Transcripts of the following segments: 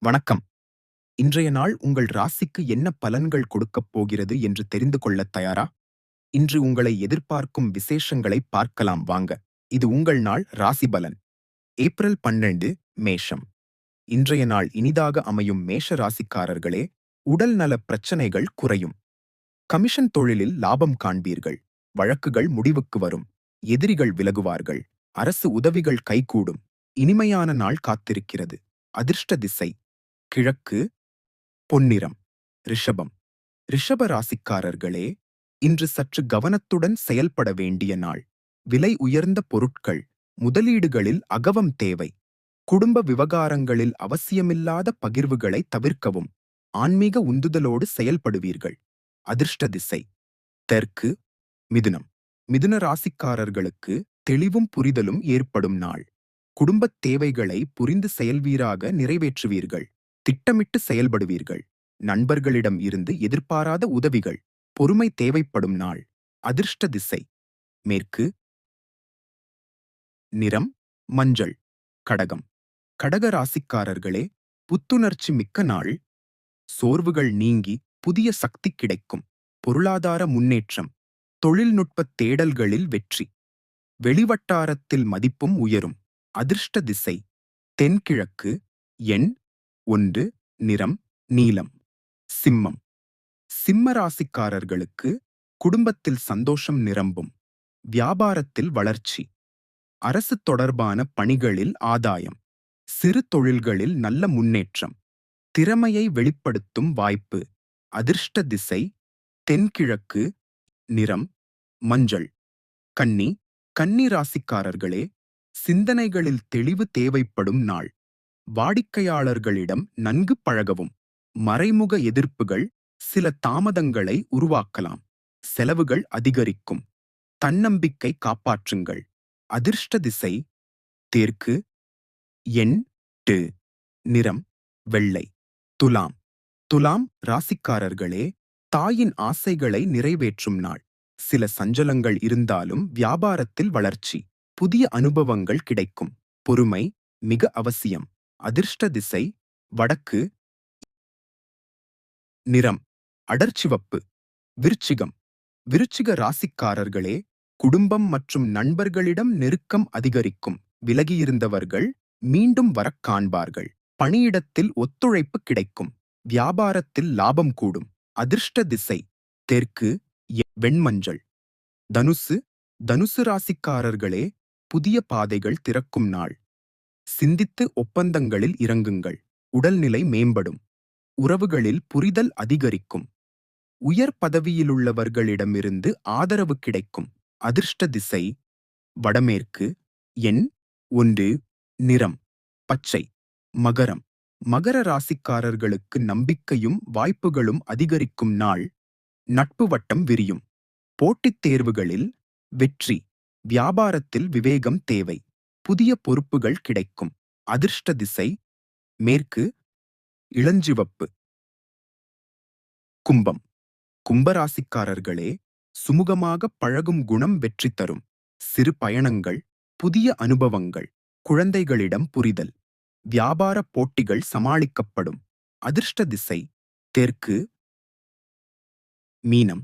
வணக்கம். இன்றைய நாள் உங்கள் ராசிக்கு என்ன பலன்கள் கொடுக்கப் போகிறது என்று தெரிந்து கொள்ளத் தயாரா? இன்று உங்களை எதிர்பார்க்கும் விசேஷங்களை பார்க்கலாம் வாங்க. இது உங்கள் நாள் ராசி பலன். ஏப்ரல் 12 மேஷம். இன்றைய நாள் இனிதாக அமையும் மேஷ ராசிக்காரர்களே, உடல் நல பிரச்சனைகள் குறையும். கமிஷன் தொழிலில் லாபம் காண்பீர்கள். வழக்குகள் முடிவுக்கு வரும். எதிரிகள் விலகுவார்கள். அரசு உதவிகள் கைகூடும். இனிமையான நாள் காத்திருக்கிறது. அதிர்ஷ்ட திசை கிழக்கு, பொன்னிறம். ரிஷபம். ரிஷப ராசிக்காரர்களே, இன்று சற்று கவனத்துடன் செயல்பட வேண்டிய நாள். விலை உயர்ந்த பொருட்கள், முதலீடுகளில் அகவம் தேவை. குடும்ப விவகாரங்களில் அவசியமில்லாத பகிர்வுகளை தவிர்க்கவும். ஆன்மீக உந்துதலோடு செயல்படுவீர்கள். அதிர்ஷ்ட திசை தெற்கு, மிதுனம். மிதுன ராசிக்காரர்களுக்கு தெளிவும் புரிதலும் ஏற்படும் நாள். குடும்பத் தேவைகளை புரிந்து செயல்வீராக நிறைவேற்றுவீர்கள். திட்டமிட்டு செயல்படுவீர்கள். நண்பர்களிடம் இருந்து எதிர்பாராத உதவிகள். பொறுமை தேவைப்படும் நாள். அதிர்ஷ்ட திசை மேற்கு, நிறம் மஞ்சள். கடகம். கடக ராசிக்காரர்களே, புத்துணர்ச்சி மிக்க நாள். சோர்வுகள் நீங்கி புதிய சக்தி கிடைக்கும். பொருளாதார முன்னேற்றம். தொழில்நுட்ப தேடல்களில் வெற்றி. வெளிவட்டாரத்தில் மதிப்பும் உயரும். அதிர்ஷ்ட திசை தென்கிழக்கு, எண் 1, நிறம் நீலம். சிம்மம். சிம்ம ராசிக்காரர்களுக்கு குடும்பத்தில் சந்தோஷம் நிரம்பும். வியாபாரத்தில் வளர்ச்சி. அரசு தொடர்பான பணிகளில் ஆதாயம். சிறு தொழில்களில் நல்ல முன்னேற்றம். திறமையை வெளிப்படுத்தும் வாய்ப்பு. அதிர்ஷ்ட திசை தென்கிழக்கு, நிறம் மஞ்சள். கன்னி. கன்னி ராசிக்காரர்களே, சிந்தனைகளில் தெளிவு தேவைப்படும் நாள். வாடிக்கையாளர்களிடம் நன்கு பழகவும். மறைமுக எதிர்ப்புகள் சில தாமதங்களை உருவாக்கலாம். செலவுகள் அதிகரிக்கும். தன்னம்பிக்கை காப்பாற்றுங்கள். அதிர்ஷ்ட திசை தெற்கு, எண் 2, நிறம் வெள்ளை. துலாம். துலாம் ராசிக்காரர்களே, தாயின் ஆசைகளை நிறைவேற்றும் நாள். சில சஞ்சலங்கள் இருந்தாலும் வியாபாரத்தில் வளர்ச்சி. புதிய அனுபவங்கள் கிடைக்கும். பொறுமை மிக அவசியம். அதிர்ஷ்ட திசை வடக்கு, நிறம் அடர்சிவப்பு. விருச்சிகம். விருச்சிக ராசிக்காரர்களே, குடும்பம் மற்றும் நண்பர்களிடம் நெருக்கம் அதிகரிக்கும். விலகியிருந்தவர்கள் மீண்டும் வரக் காண்பார்கள். பணியிடத்தில் ஒத்துழைப்பு கிடைக்கும். வியாபாரத்தில் லாபம் கூடும். அதிர்ஷ்ட திசை தெற்கு, வெண்மஞ்சள். தனுசு. தனுசு ராசிக்காரர்களே, புதிய பாதைகள் திறக்கும் நாள். சிந்தித்து ஒப்பந்தங்களில் இறங்குங்கள். உடல்நிலை மேம்படும். உறவுகளில் புரிதல் அதிகரிக்கும். உயர் பதவியிலுள்ளவர்களிடமிருந்து ஆதரவு கிடைக்கும். அதிர்ஷ்ட திசை வடமேற்கு, எண் 1, நிறம் பச்சை. மகரம். மகர ராசிக்காரர்களுக்கு நம்பிக்கையும் வாய்ப்புகளும் அதிகரிக்கும் நாள். நட்பு வட்டம் விரியும். போட்டித் தேர்வுகளில் வெற்றி. வியாபாரத்தில் விவேகம் தேவை. புதிய பொறுப்புகள் கிடைக்கும். அதிர்ஷ்ட திசை மேற்கு, இளஞ்சிவப்பு. கும்பம். கும்பராசிக்காரர்களே, சுமூகமாக பழகும் குணம் வெற்றி தரும். சிறு பயணங்கள், புதிய அனுபவங்கள். குழந்தைகளிடம் புரிதல். வியாபார போட்டிகள் சமாளிக்கப்படும். அதிர்ஷ்ட திசை தெற்கு, மீனம்.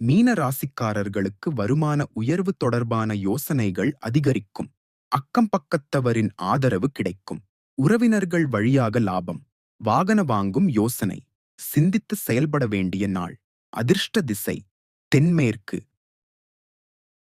மீன ராசிக்காரர்களுக்கு வருமான உயர்வு தொடர்பான யோசனைகள் அதிகரிக்கும். அக்கம் பக்கத்தவரின் ஆதரவு கிடைக்கும். உறவினர்கள் வழியாக லாபம். வாகன வாங்கும் யோசனை. சிந்தித்து செயல்பட வேண்டிய நாள். அதிர்ஷ்ட திசை தென்மேற்கு,